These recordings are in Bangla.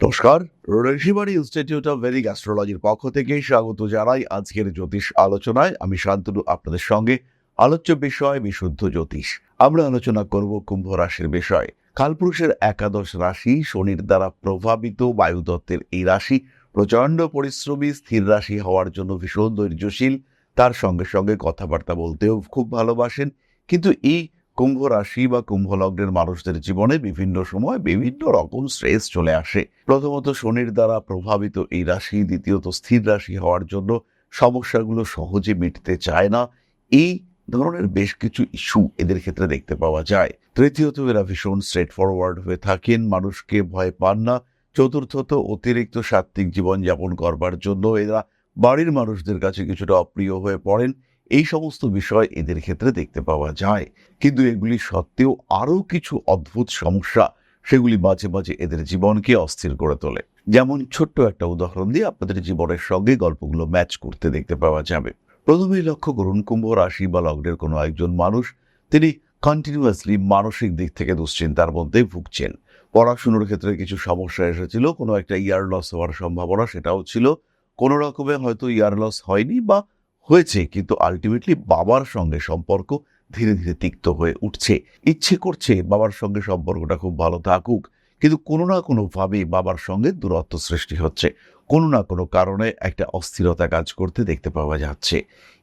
নমস্কার, ঋষিবাণী ইনস্টিটিউট অফ ভেদিক অ্যাস্ট্রোলজির পক্ষ থেকে স্বাগত জানাই আজকের জ্যোতিষ আলোচনায়। আমি শান্তনু আপনাদের সঙ্গে। আলোচ্য বিষয় বিশুদ্ধ জ্যোতিষ। আমরা আলোচনা করব কুম্ভ রাশির বিষয়। কালপুরুষের একাদশ রাশি, শনির দ্বারা প্রভাবিত বায়ুতত্ত্বের এই রাশি প্রচন্ড পরিশ্রমী, স্থির রাশি হওয়ার জন্য ভীষণ ধৈর্যশীল, তার সঙ্গে সঙ্গে কথাবার্তা বলতেও খুব ভালোবাসেন। কিন্তু এই কুম্ভ রাশি বা কুম্ভ লগ্নের মানুষদের জীবনে বিভিন্ন সময় বিভিন্ন রকম স্ট্রেস চলে আসে। প্রথমত শনির দ্বারা প্রভাবিত এই রাশি, দ্বিতীয়ত স্থির রাশি হওয়ার জন্য সমস্যাগুলো সহজে মিটতে চায় না। এই ধরনের বেশ কিছু ইস্যু এদের ক্ষেত্রে দেখতে পাওয়া যায়। তৃতীয়ত এরা ভীষণ স্ট্রেট ফরওয়ার্ড হয়ে থাকেন, মানুষকে ভয় পান না। চতুর্থত অতিরিক্ত সাত্ত্বিক জীবনযাপন করবার জন্য এরা বাড়ির মানুষদের কাছে কিছুটা অপ্রিয় হয়ে পড়েন। এই সমস্ত বিষয় এদের ক্ষেত্রে দেখতে পাওয়া যায়। কিন্তু এগুলি সত্ত্বেও আরও কিছু অদ্ভুত সমস্যা, সেগুলি মাঝে মাঝে এদের জীবনকে অস্থির করে তোলে। যেমন ছোট্ট একটা উদাহরণ দিয়ে আপনাদের জীবনের সঙ্গে গল্পগুলো ম্যাচ করতে দেখতে পাওয়া যাবে। প্রথমেই লক্ষ্য করুন, কুম্ভ রাশি বা লগ্নের কোনো একজন মানুষ, তিনি কন্টিনিউয়াসলি মানসিক দিক থেকে দুশ্চিন্তার মধ্যে ভুগছেন। পড়াশুনোর ক্ষেত্রে কিছু সমস্যা এসেছিল, কোনো একটা ইয়ার লস হওয়ার সম্ভাবনা সেটাও ছিল। কোনো রকমে হয়তো ইয়ার লস হয়নি বা হয়েছে, কিন্তু আলটিমেটলি বাবার সঙ্গে সম্পর্ক ধীরে ধীরে তিক্ত হয়ে উঠছে। ইচ্ছে করছে বাবার সঙ্গে সম্পর্কটা খুব ভালো থাকুক, কিন্তু কোনো না কোনোভাবে বাবার সঙ্গে দূরত্ব সৃষ্টি হচ্ছে। কোনো না কোনো কারণে একটা অস্থিরতা কাজ করতে দেখতে পাওয়া যাচ্ছে।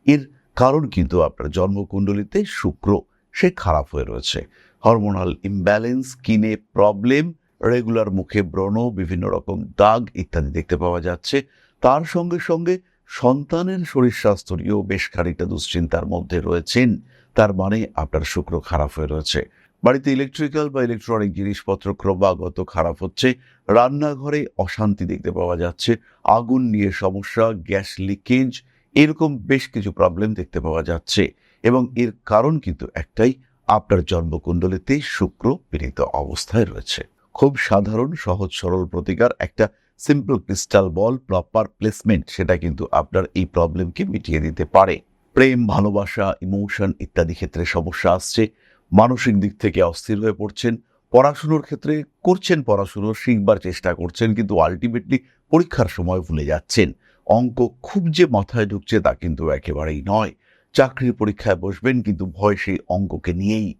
এর কারণ কিন্তু আপনার জন্মকুণ্ডলিতে শুক্র, সে খারাপ হয়ে রয়েছে। হরমোনাল ইমব্যালেন্স, স্কিনে প্রবলেম, রেগুলার মুখে ব্রণ, বিভিন্ন রকম দাগ ইত্যাদি দেখতে পাওয়া যাচ্ছে। তার সঙ্গে সঙ্গে সন্তানের শরীর স্বাস্থ্য নিয়েও বেশ খানিকটা দুশ্চিন্তার মধ্যে রয়েছেন। তার মানে আপনার শুক্র খারাপ হয়ে রয়েছে। বাড়িতে ইলেকট্রিক্যাল বা ইলেকট্রনিক জিনিসপত্র ক্রমাগত খারাপ হচ্ছে। রান্নাঘরে অশান্তি দেখতে পাওয়া যাচ্ছে। আগুন নিয়ে সমস্যা, গ্যাস লিকেজ, এরকম বেশ কিছু প্রবলেম দেখতে পাওয়া যাচ্ছে। এবং এর কারণ কিন্তু একটাই, আপনার জন্মকুণ্ডলিতে শুক্র পীড়িত অবস্থায় রয়েছে। খুব সাধারণ সহজ সরল প্রতিকার, একটা সিম্পল ক্রিস্টাল বল, প্রপার প্লেসমেন্ট, সেটা কিন্তু আপনার এই প্রবলেমকে মিটিয়ে দিতে পারে। প্রেম, ভালোবাসা, ইমোশন ইত্যাদি ক্ষেত্রে সমস্যা আসছে। মানসিক দিক থেকে অস্থির হয়ে পড়ছেন। পড়াশুনোর ক্ষেত্রে করছেন, পড়াশুনো শিখবার চেষ্টা করছেন, কিন্তু আলটিমেটলি পরীক্ষার সময় ভুলে যাচ্ছেন। অঙ্ক খুব যে মাথায় ঢুকছে তা কিন্তু একেবারেই নয়। চাকরির পরীক্ষায় বসবেন, কিন্তু ভয় সেই অঙ্ককে নিয়েই।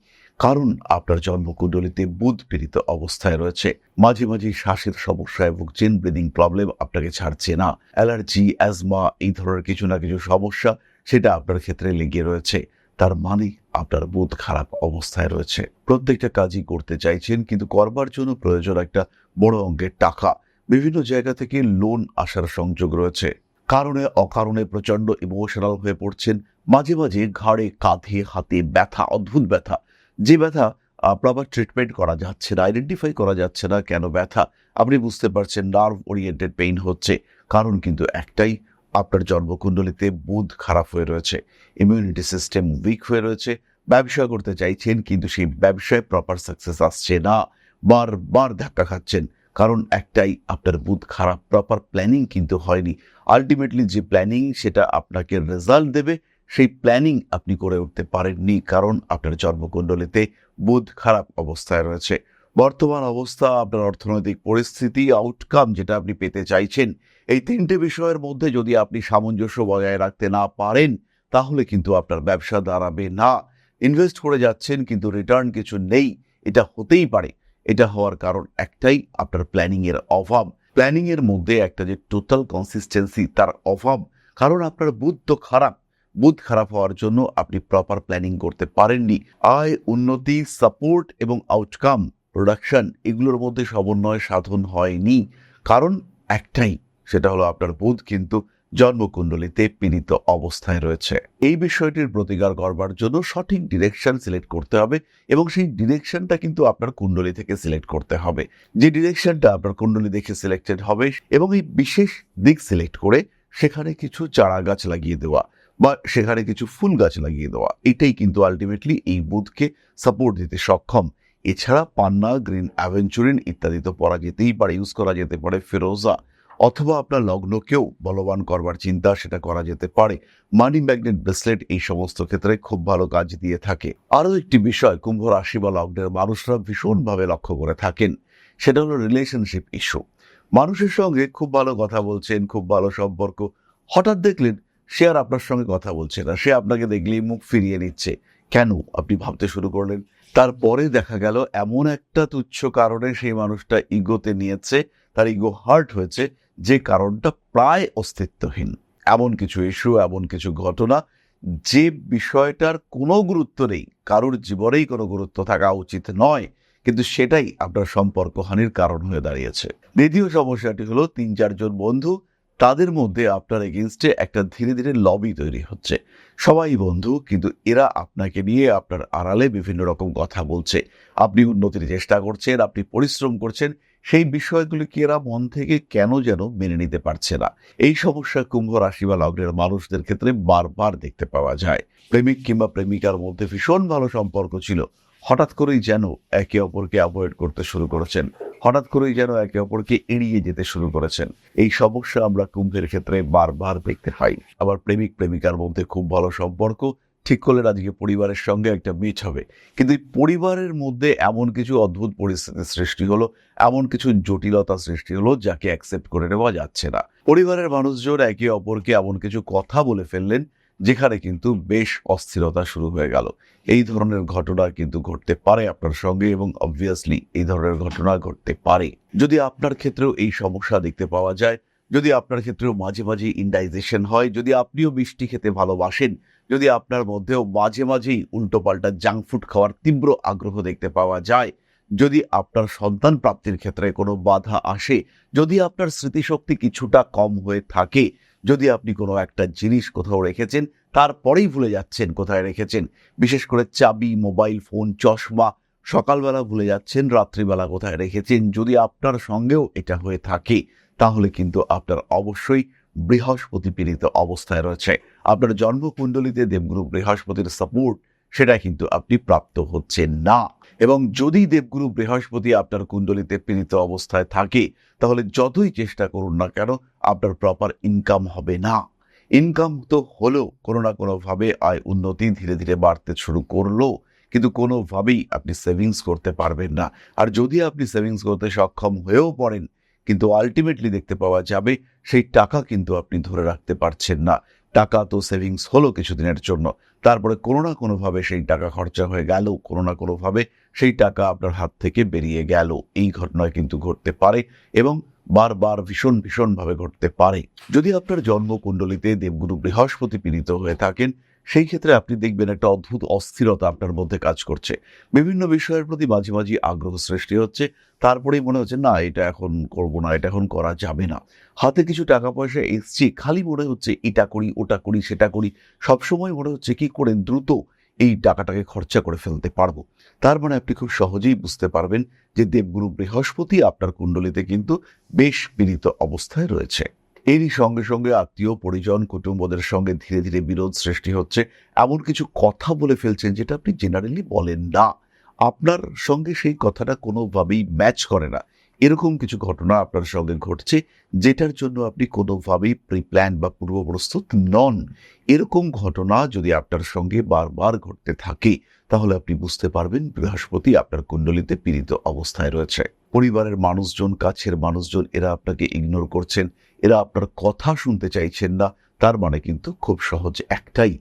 কারণ আপনার জন্মকুণ্ডলিতে বুধ পীড়িত অবস্থায় রয়েছে। মাঝে মাঝে শ্বাসের সমস্যায় ভুগছেন, ব্রিদিং প্রবলেম আপনাকে ছাড়ছে না। অ্যালার্জি, অ্যাজমা, এই ধরনের কিছু না কিছু সমস্যা সেটা আপনার ক্ষেত্রে লেগে রয়েছে। তার মানে আপনার বুধ খারাপ অবস্থায় রয়েছে। প্রত্যেকটা কাজই করতে চাইছেন, কিন্তু করবার জন্য প্রয়োজন একটা বড় অঙ্কের টাকা। বিভিন্ন জায়গা থেকে লোন আসার সংযোগ রয়েছে। কারণে অকারণে প্রচন্ড ইমোশনাল হয়ে পড়ছেন। মাঝে মাঝে ঘাড়ে, কাঁধে, হাতে ব্যথা, অদ্ভুত ব্যথা, যে ব্যথা প্রপার ট্রিটমেন্ট করা যাচ্ছে না, আইডেন্টিফাই করা যাচ্ছে না কেন ব্যথা। আপনি বুঝতে পারছেন নার্ভ ওরিয়েন্টেড পেইন হচ্ছে। কারণ কিন্তু একটাই, আপনার জন্মকুণ্ডলিতে বুধ খারাপ হয়ে রয়েছে। ইমিউনিটি সিস্টেম উইক হয়ে রয়েছে। ব্যবসা করতে চাইছেন, কিন্তু সেই ব্যবসায় প্রপার সাকসেস আসছে না। বারবার ধাক্কা খাচ্ছেন। কারণ একটাই, আপনার বুধ খারাপ, প্রপার প্ল্যানিং কিন্তু হয়নি। আলটিমেটলি যে প্ল্যানিং সেটা আপনাকে রেজাল্ট দেবে, সেই প্ল্যানিং আপনি করে উঠতে পারেননি, কারণ আপনার জন্মকুণ্ডলিতে বুধ খারাপ অবস্থায় রয়েছে। বর্তমান অবস্থা, আপনার অর্থনৈতিক পরিস্থিতি, আউটকাম যেটা আপনি পেতে চাইছেন, এই তিনটে বিষয়ের মধ্যে যদি আপনি সামঞ্জস্য বজায় রাখতে না পারেন, তাহলে কিন্তু আপনার ব্যবসা দাঁড়াবে না। ইনভেস্ট করে যাচ্ছেন, কিন্তু রিটার্ন কিছু নেই। এটা হতেই পারে। এটা হওয়ার কারণ একটাই, আপনার প্ল্যানিং এর অভাব। প্ল্যানিং এর মধ্যে একটা যে টোটাল কনসিস্টেন্সি, তার অভাব। কারণ আপনার বুধ তো খারাপ। বুধ খারাপ হওয়ার জন্য আপনি প্রপার প্ল্যানিং করতে পারেননি। আয়, উন্নতি, সাপোর্ট এবং আউটকাম, প্রোডাকশন, এগুলোর মধ্যে সমন্বয় সাধন হয়নি। কারণ একটাই, সেটা হলো আপনার বুধ কিন্তু জন্মকুণ্ডলিতে পীড়িত অবস্থায় রয়েছে। এই বিষয়টির প্রতিকার করবার জন্য সঠিক ডিরেকশন সিলেক্ট করতে হবে, এবং সেই ডিরেকশনটা কিন্তু আপনার কুণ্ডলী থেকে সিলেক্ট করতে হবে। যে ডিরেকশনটা আপনার কুণ্ডলী দেখে সিলেক্টেড হবে, এবং এই বিশেষ দিক সিলেক্ট করে সেখানে কিছু চারা গাছ লাগিয়ে দেওয়া বা সেখানে কিছু ফুল গাছ লাগিয়ে দেওয়া, এটাই কিন্তু আলটিমেটলি এই বুধকে সাপোর্ট দিতে সক্ষম। এছাড়া পান্না, গ্রিন অ্যাভেঞ্চুরিন ইত্যাদি তো পরা যেতেই পারে, ইউজ করা যেতে পারে। ফিরোজা, অথবা আপনার লগ্নকেও বলবান করবার চিন্তা, সেটা করা যেতে পারে। মানি ম্যাগনেট ব্রেসলেট এই সমস্ত ক্ষেত্রে খুব ভালো কাজ দিয়ে থাকে। আরও একটি বিষয় কুম্ভ রাশি বা লগ্নের মানুষরা ভীষণভাবে লক্ষ্য করে থাকেন, সেটা হলো রিলেশনশিপ ইস্যু। মানুষের সঙ্গে খুব ভালো কথা বলছেন, খুব ভালো সম্পর্ক, হঠাৎ দেখলেন সে আর আপনার সঙ্গে কথা বলছে না, সে আপনাকে দেখলেই মুখ ফিরিয়ে নিচ্ছে। কেন? আপনি ভাবতে শুরু করলেন। তারপরে দেখা গেল এমন একটা তুচ্ছ কারণে সেই মানুষটা ইগোতে নিয়েছে, তার ইগো হার্ট হয়েছে, যে কারণটা প্রায় অস্তিত্বহীন। এমন কিছু ইস্যু, এমন কিছু ঘটনা, যে বিষয়টার কোনো গুরুত্ব নেই, কারোর জীবনেই কোনো গুরুত্ব থাকা উচিত নয়, কিন্তু সেটাই আপনার সম্পর্কহানির কারণ হয়ে দাঁড়িয়েছে। দ্বিতীয় সমস্যাটি হলো ৩-৪ জন বন্ধু, তাদের মধ্যে আপনার এগেইনস্টে একটা ধীরে ধীরে লবি তৈরি হচ্ছে। সবাই বন্ধু, কিন্তু এরা আপনাকে নিয়ে আপনার আড়ালে বিভিন্ন রকম কথা বলছে। আপনি উন্নতির চেষ্টা করছেন, আপনি পরিশ্রম করছেন, সেই বিষয়গুলিকে এরা মন থেকে কেন যেন মেনে নিতে পারছে না। এই সমস্যা কুম্ভ রাশি বা লগ্নের মানুষদের ক্ষেত্রে বারবার দেখতে পাওয়া যায়। প্রেমিক কিংবা প্রেমিকার মধ্যে ভীষণ ভালো সম্পর্ক ছিল, হঠাৎ করেই যেন একে অপরকে অ্যাভয়েড করতে শুরু করেছেন, হঠাৎ করেই যেন একে অপরকে এড়িয়ে যেতে শুরু করেছেন। এই সমস্যা আমরা কুম্ভের ক্ষেত্রে বারবার দেখতে পাই। আবার প্রেমিক প্রেমিকার মধ্যে খুব ভালো সম্পর্ক, ঠিক করলেন আজকে পরিবারের সঙ্গে একটা মিট হবে, কিন্তু এই পরিবারের মধ্যে এমন কিছু অদ্ভুত পরিস্থিতির সৃষ্টি হলো, এমন কিছু জটিলতা সৃষ্টি হলো যাকে অ্যাকসেপ্ট করে নেওয়া যাচ্ছে না। পরিবারের মানুষজন একে অপরকে এমন কিছু কথা বলে ফেললেন, যেখানে কিন্তু বেশ অস্থিরতা শুরু হয়ে গেল। এই ধরনের ঘটনা কিন্তু ঘটতে পারে আপনার সঙ্গে, এবং অবভিয়াসলি এই ধরনের ঘটনা ঘটতে পারে। যদি আপনার ক্ষেত্রেও এই সমস্যা দেখতে পাওয়া যায়, যদি আপনার ক্ষেত্রেও মাঝে মাঝে ইনডাইজেশন হয়, যদি আপনিও মিষ্টি খেতে ভালোবাসেন, যদি আপনার মধ্যেও মাঝে মাঝেই উল্টোপাল্টা জাঙ্ক ফুড খাওয়ার তীব্র আগ্রহ দেখতে পাওয়া যায়, যদি আপনার সন্তান প্রাপ্তির ক্ষেত্রে কোনো বাধা আসে, যদি আপনার স্মৃতিশক্তি কিছুটা কম হয়ে থাকে, যদি আপনি কোনো একটা জিনিস কোথাও রেখেছেন, তারপরেই ভুলে যাচ্ছেন কোথায় রেখেছেন, বিশেষ করে চাবি, মোবাইল ফোন, চশমা, সকালবেলা ভুলে যাচ্ছেন রাত্রিবেলা কোথায় রেখেছেন, যদি আপনার সঙ্গেও এটা হয়ে থাকে, তাহলে কিন্তু আপনার অবশ্যই বৃহস্পতি পীড়িত অবস্থায় রয়েছে। আপনার জন্মকুণ্ডলিতে দেবগুরু বৃহস্পতির সাপোর্ট, সেটা কিন্তু আপনি প্রাপ্ত হচ্ছেন না। এবং যদি দেবগুরু বৃহস্পতি আপনার কুণ্ডলিতে পীড়িত অবস্থায় থাকে, তাহলে যতই চেষ্টা করুন না কেন, আপনার প্রপার ইনকাম হবে না। ইনকাম তো হলো, কোনো না কোনোভাবে আয় উন্নতি ধীরে ধীরে বাড়তে শুরু করলো, কিন্তু কোনোভাবেই আপনি সেভিংস করতে পারবেন না। আর যদি আপনি সেভিংস করতে সক্ষম হয়েও পড়েন, কিন্তু আলটিমেটলি দেখতে পাওয়া যাবে সেই টাকা কিন্তু আপনি ধরে রাখতে পারছেন না। টাকা তো সেভিংস হলো কিছুদিনের জন্য, তারপরে কোনো না কোনোভাবে সেই টাকা খরচা হয়ে গেল, কোনো না কোনোভাবে সেই টাকা আপনার হাত থেকে বেরিয়ে গেল। এই ঘটনা কিন্তু ঘটতে পারে, এবং বারবার ভীষণ ভীষণভাবে ঘটতে পারে। যদি আপনার জন্মকুণ্ডলিতে দেবগুরু বৃহস্পতি পীড়িত হয়ে থাকেন, সেই ক্ষেত্রে আপনি দেখবেন একটা অদ্ভুত অস্থিরতা আপনার মধ্যে কাজ করছে। বিভিন্ন বিষয়ের প্রতি মাঝে মাঝে আগ্রহ সৃষ্টি হচ্ছে, তারপরেই মনে হচ্ছে না এটা এখন করব না, এটা এখন করা যাবে না। হাতে কিছু টাকা পয়সা এসছে, খালি মনে হচ্ছে এটা করি, ওটা করি, সেটা করি, সবসময় মনে হচ্ছে কি করে দ্রুত এই টাকাটাকে খরচা করে ফেলতে পারবো। তার মানে আপনি খুব সহজেই বুঝতে পারবেন যে দেবগুরু বৃহস্পতি আপনার কুণ্ডলিতে কিন্তু বেশ পীড়িত অবস্থায় রয়েছে। এরই সঙ্গে সঙ্গে আত্মীয় পরিজন কুটুম্বদের সঙ্গে ধীরে ধীরে বিরোধ সৃষ্টি হচ্ছে, এমন কিছু কথা বলে ফেলছেন যেটা আপনি জেনারেলি বলেন না, আপনার সঙ্গে সেই কথাটা কোনোভাবেই ম্যাচ করে না। এরকম কিছু ঘটনা আপনার সঙ্গে ঘটছে, যেটার জন্য আপনি কোনোভাবেই প্রিপ্ল্যান বা পূর্ব প্রস্তুত নন। এরকম ঘটনা যদি আপনার সঙ্গে বারবার ঘটতে থাকে, তাহলে আপনি বুঝতে পারবেন বৃহস্পতি আপনার কুণ্ডলিতে পীড়িত অবস্থায় রয়েছে। পরিবারের মানুষজন, কাছের মানুষজন, এরা আপনাকে ইগনোর করছেন, এরা আপনার কথা শুনতে চাইছেন না। তার মানে কিন্তু খুব সহজ একটাই,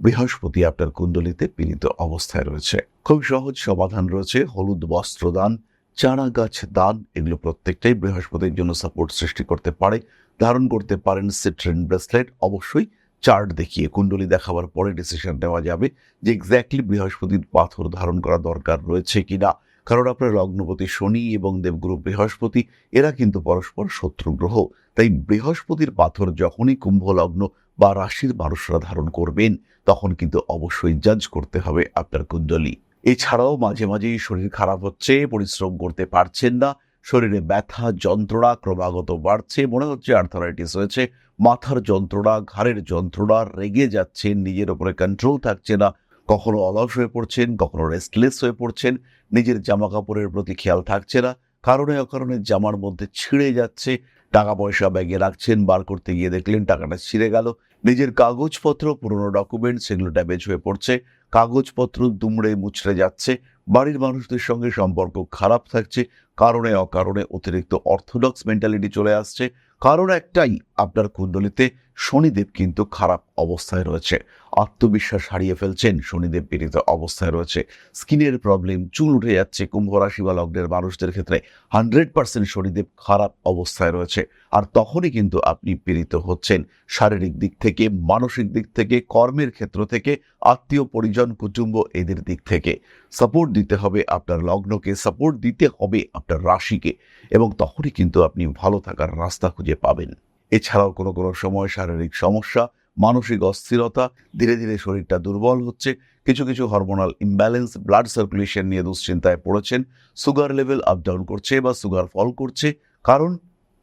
বৃহস্পতি আপনার কুণ্ডলিতে পীড়িত অবস্থায় রয়েছে। খুব সহজ সমাধান রয়েছে, হলুদ বস্ত্র দান, চারা গাছ দান, এগুলো প্রত্যেকটাই বৃহস্পতির জন্য সাপোর্ট সৃষ্টি করতে পারে। ধারণ করতে পারেন সিট্রিন ব্রেসলেট, অবশ্যই চার্ট দেখিয়ে, কুণ্ডলী দেখাবার পরে ডিসিশন নেওয়া যাবে যে এক্স্যাক্টলি বৃহস্পতির পাথর ধারণ করা দরকার রয়েছে কিনা। কারণ আপনার লগ্নপতি শনি এবং দেবগুরু বৃহস্পতি, এরা কিন্তু পরস্পর শত্রু গ্রহ। তাই বৃহস্পতির পাথর যখনই কুম্ভ লগ্ন বা রাশির মানুষরা ধারণ করবেন, তখন কিন্তু অবশ্যই জাজ করতে হবে আপনার কুণ্ডলী। এছাড়াও মাঝে মাঝেই শরীর খারাপ হচ্ছে, পরিশ্রম করতে পারছেন না, শরীরে ব্যথা যন্ত্রণা ক্রমাগত বাড়ছে, মনে হচ্ছে আর্থারাইটিস হয়েছে, মাথার যন্ত্রণা, ঘাড়ের যন্ত্রণা, রেগে যাচ্ছেন, নিজের উপরে কন্ট্রোল থাকছে না, কখনো অলস হয়ে পড়ছেন, কখনো রেস্টলেস হয়ে পড়ছেন, নিজের জামা কাপড়ের প্রতি খেয়াল থাকছে না, কারণে অকারণে জামার মধ্যে ছিঁড়ে যাচ্ছে, টাকা পয়সা ব্যাগে রাখছেন, বার করতে গিয়ে দেখলেন টাকাটা ছিঁড়ে গেল, নিজের কাগজপত্র, পুরনো ডকুমেন্ট, সেগুলো ড্যামেজ হয়ে পড়ছে, কাগজপত্র দুমড়ে মুচড়ে যাচ্ছে, বাড়ির মানুষদের সঙ্গে সম্পর্ক খারাপ থাকছে, কারণে অকারণে অতিরিক্ত অর্থোডক্স মেন্টালিটি চলে আসছে। কারণ একটাই, আপনার কুণ্ডলিতে শনিদেব কিন্তু খারাপ অবস্থায় রয়েছে। আত্মবিশ্বাস হারিয়ে ফেলছেন, শনিদেব পীড়িত অবস্থায় রয়েছে। স্কিনের প্রবলেম, চুল উঠে যাচ্ছে। কুম্ভ রাশি বা লগ্নের মানুষদের ক্ষেত্রে 100% শনিদেব খারাপ অবস্থায় রয়েছে। আর তখনই কিন্তু আপনি পীড়িত হচ্ছেন শারীরিক দিক থেকে, মানসিক দিক থেকে, কর্মের ক্ষেত্র থেকে, আত্মীয় পরিজন কুটুম্ব এদের দিক থেকে। সাপোর্ট দিতে হবে আপনার লগ্নকে, সাপোর্ট দিতে হবে আপনার রাশিকে, এবং তখনই কিন্তু আপনি ভালো থাকার রাস্তা খুঁজে পাবেন। এছাড়াও কোনো কোনো সময় শারীরিক সমস্যা, মানসিক অস্থিরতা, ধীরে ধীরে শরীরটা দুর্বল হচ্ছে, কিছু কিছু হরমোনাল ইমব্যালেন্স, ব্লাড সার্কুলেশন নিয়ে দুশ্চিন্তায় পড়েছেন, সুগার লেভেল আপ ডাউন করছে বা সুগার ফল করছে, কারণ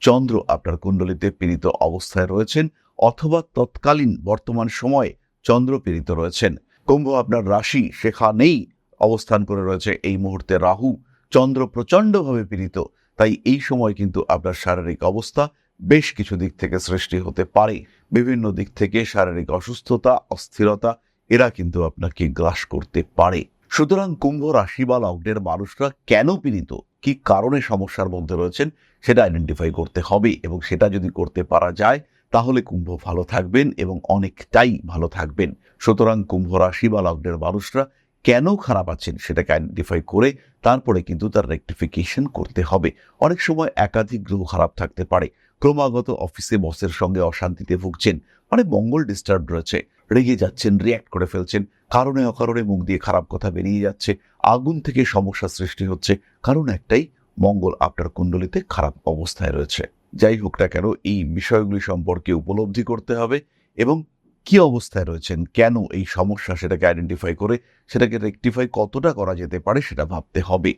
চন্দ্র আপনার কুণ্ডলিতে পীড়িত অবস্থায় রয়েছেন, অথবা তৎকালীন বর্তমান সময়ে চন্দ্র পীড়িত রয়েছেন। কুম্ভ আপনার রাশি, সেখানেই অবস্থান করে রয়েছে এই মুহূর্তে রাহু। চন্দ্র প্রচণ্ডভাবে পীড়িত, তাই এই সময় কিন্তু আপনার শারীরিক অবস্থা বেশ কিছু দিক থেকে সৃষ্টি হতে পারে। বিভিন্ন দিক থেকে শারীরিক অসুস্থতা, অস্থিরতা এরা কিন্তু আপনাকে গ্রাস করতে পারে। সুতরাং কুম্ভ রাশি বা লগ্নের মানুষরা কেন পীড়িত, কি কারণে সমস্যার মধ্যে রয়েছেন, সেটা আইডেন্টিফাই করতে হবে, এবং সেটা যদি করতে পারা যায় তাহলে কুম্ভ ভালো থাকবেন এবং অনেকটাই ভালো থাকবেন। সুতরাং কুম্ভ রাশি বা লগ্নের মানুষরা কেন খারাপ আছেন সেটাকে আইডেন্টিফাই করে তারপরে কিন্তু তার রেকটিফিকেশন করতে হবে। অনেক সময় একাধিক গ্রহ খারাপ থাকতে পারে, ক্রমাগত অফিসে বসের সঙ্গে অশান্তিতে ভুগছেন, মানে মঙ্গল ডিস্টার্ব রয়েছে, রেগে যাচ্ছেন, রিয়্যাক্ট করে ফেলছেন, কারণে অকারণে মুখ দিয়ে খারাপ কথা বেরিয়ে যাচ্ছে, আগুন থেকে সমস্যা সৃষ্টি হচ্ছে, কারণ একটাই, মঙ্গল আপনার কুণ্ডলিতে খারাপ অবস্থায় রয়েছে। যাই হোক না কেন, এই বিষয়গুলি সম্পর্কে উপলব্ধি করতে হবে এবং কি অবস্থায় রয়েছেন, কেন এই সমস্যা, সেটাকে আইডেন্টিফাই করে সেটাকে রেকটিফাই কতটা করা যেতে পারে সেটা ভাবতে হবে।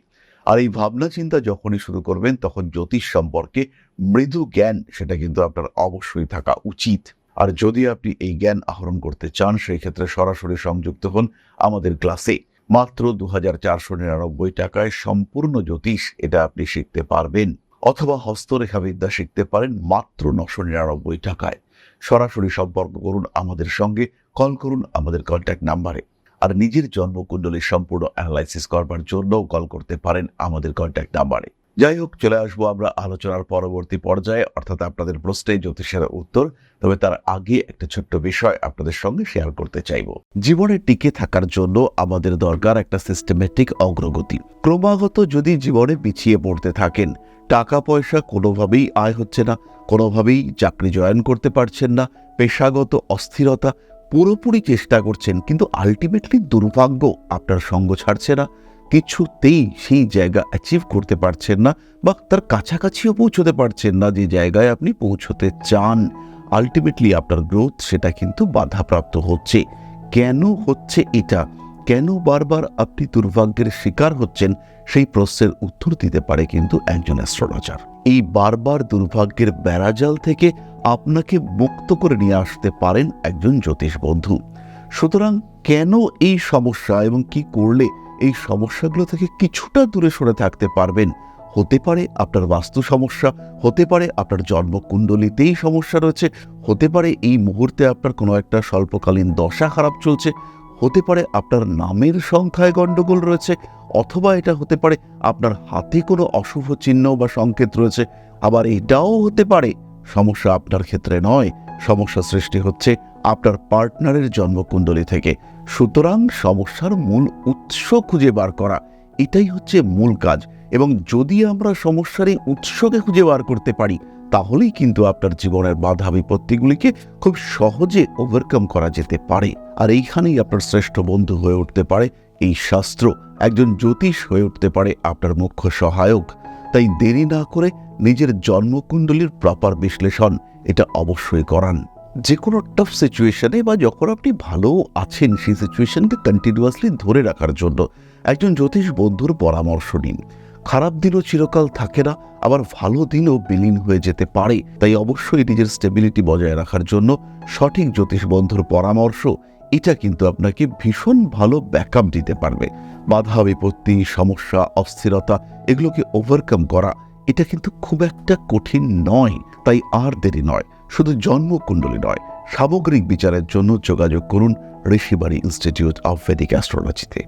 আর এই ভাবনা চিন্তা যখনই শুরু করবেন তখন জ্যোতিষ সম্পর্কে মৃদু জ্ঞান সেটা কিন্তু আপনার অবশ্যই থাকা উচিত। আর যদি আপনি এই জ্ঞান আহরণ করতে চান, সেই ক্ষেত্রে সরাসরি সংযুক্ত হন আমাদের ক্লাসে। মাত্র 2499 টাকায় সম্পূর্ণ জ্যোতিষ এটা আপনি শিখতে পারবেন, অথবা হস্তরেখাবিদ্যা শিখতে পারেন মাত্র 999 টাকায়। সরাসরি সম্পর্ক করুন আমাদের সঙ্গে, কল করুন আমাদের কন্ট্যাক্ট নাম্বারে। আর নিজের জন্মকুণ্ডলীর সম্পূর্ণ অ্যানালাইসিস করবার জন্যও কল করতে পারেন আমাদের কন্ট্যাক্ট নাম্বারে। যাই হোক, চলে আসবো আমরা আলোচনার পরবর্তী পর্যায়ে, অর্থাৎ আপনাদের প্রশ্নে জ্যোতিষের উত্তর। তবে তার আগে একটা ছোট্ট বিষয় আপনাদের সঙ্গে শেয়ার করতে চাইব। জীবনে টিকে থাকার জন্য আমাদের দরকার একটা সিস্টেমেটিক অগ্রগতি। ক্রমাগত যদি জীবনে পিছিয়ে পড়তে থাকেন, টাকা পয়সা কোনোভাবেই আয় হচ্ছে না, কোনোভাবেই চাকরি জয়েন করতে পারছেন না, পেশাগত অস্থিরতা, পুরোপুরি চেষ্টা করছেন কিন্তু আলটিমেটলি দুর্ভাগ্য আপনার সঙ্গ ছাড়ছে না, কিছুতেই সেই জায়গা অ্যাচিভ করতে পারছেন না, বা তার কাছাকাছিও পৌঁছতে পারছেন না যে জায়গায় আপনি পৌঁছতে চান, আলটিমেটলি আপনার গ্রোথ সেটা কিন্তু বাধাপ্রাপ্ত হচ্ছে। কেন হচ্ছে এটা, কেন বারবার আপনি দুর্ভাগ্যের শিকার হচ্ছেন, সেই প্রশ্নের উত্তর দিতে পারে কিন্তু একজন অ্যাস্ট্রোলজার। এই বারবার দুর্ভাগ্যের বেড়াজাল থেকে আপনাকে মুক্ত করে নিয়ে আসতে পারেন একজন জ্যোতিষ বন্ধু। সুতরাং কেন এই সমস্যা এবং কি করলে এই সমস্যাগুলো থেকে কিছুটা দূরে সরে থাকতে পারবেন, হতে পারে আপনার বাস্তু সমস্যা, হতে পারে আপনার জন্মকুণ্ডলিতেই সমস্যা রয়েছে, হতে পারে এই মুহূর্তে আপনার কোনো একটা স্বল্পকালীন দশা খারাপ চলছে, হতে পারে আপনার নামের সংখ্যায় গণ্ডগোল রয়েছে, অথবা এটা হতে পারে আপনার হাতে কোনো অশুভ চিহ্ন বা সংকেত রয়েছে, আবার এটাও হতে পারে সমস্যা আপনার ক্ষেত্রে নয়, সমস্যা সৃষ্টি হচ্ছে আপনার পার্টনারের জন্মকুণ্ডলী থেকে। সুতরাং সমস্যার মূল উৎস খুঁজে বার করা, এটাই হচ্ছে মূল কাজ। এবং যদি আমরা সমস্যার এই উৎসকে খুঁজে বার করতে পারি, তাহলেই কিন্তু আপনার জীবনের বাধা বিপত্তিগুলিকে খুব সহজে ওভারকাম করা যেতে পারে। আর এইখানেই আপনার শ্রেষ্ঠ বন্ধু হয়ে উঠতে পারে এই শাস্ত্র, একজন জ্যোতিষ হয়ে উঠতে পারে আপনার মুখ্য সহায়ক। তাই দেরি না করে নিজের জন্মকুণ্ডলীর প্রপার বিশ্লেষণ এটা অবশ্যই করান। যে কোনো টাফ সিচুয়েশনে বা যখন আপনি ভালো আছেন, সেই সিচুয়েশনকে কন্টিনিউয়াসলি ধরে রাখার জন্য একজন জ্যোতিষ বন্ধুর পরামর্শ নিন। খারাপ দিনও চিরকাল থাকে না, আবার ভালো দিনও বিলীন হয়ে যেতে পারে। তাই অবশ্যই নিজের স্টেবিলিটি বজায় রাখার জন্য সঠিক জ্যোতিষ বন্ধুর পরামর্শ এটা কিন্তু আপনাকে ভীষণ ভালো ব্যাকআপ দিতে পারবে। বাধা বিপত্তি, সমস্যা, অস্থিরতা এগুলোকে ওভারকাম করা এটা কিন্তু খুব একটা কঠিন নয়। তাই আর দেরি নয়, শুধু জন্মকুণ্ডলী নয়, সামগ্রিক বিচারের জন্য যোগাযোগ করুন ঋষিবাড়ি ইনস্টিটিউট অফ ভেদিক অ্যাস্ট্রোলজিতে।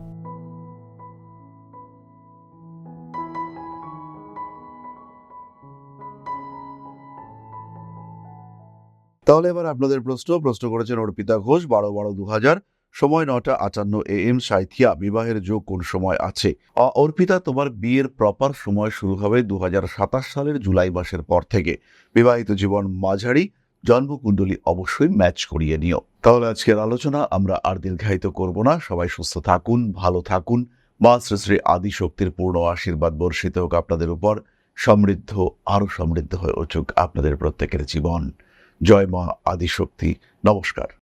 তাহলে এবার আপনাদের প্রশ্ন করেছেন অর্পিতা ঘোষ, 12/12/2000, সময় 9:58 AM, সাঁইথিয়া। বিবাহের যোগ কোন সময় আছে? অর্পিতা, তোমার বিয়ের প্রপার সময় শুরু হবে 2027 সালের জুলাই মাসের পর থেকে। বিবাহিত জীবন মাঝারি, জন্মকুণ্ডলী অবশ্যই ম্যাচ করিয়ে নিও। তাহলে আজকের আলোচনা আমরা আর দীর্ঘায়িত করব না। সবাই সুস্থ থাকুন, ভালো থাকুন। মা শ্রী শ্রী আদিশক্তির পূর্ণ আশীর্বাদ বর্ষিত হোক আপনাদের উপর। আরো সমৃদ্ধ হয়ে উঠুক আপনাদের প্রত্যেকের জীবন। জয় মা আদিশক্তি। নমস্কার।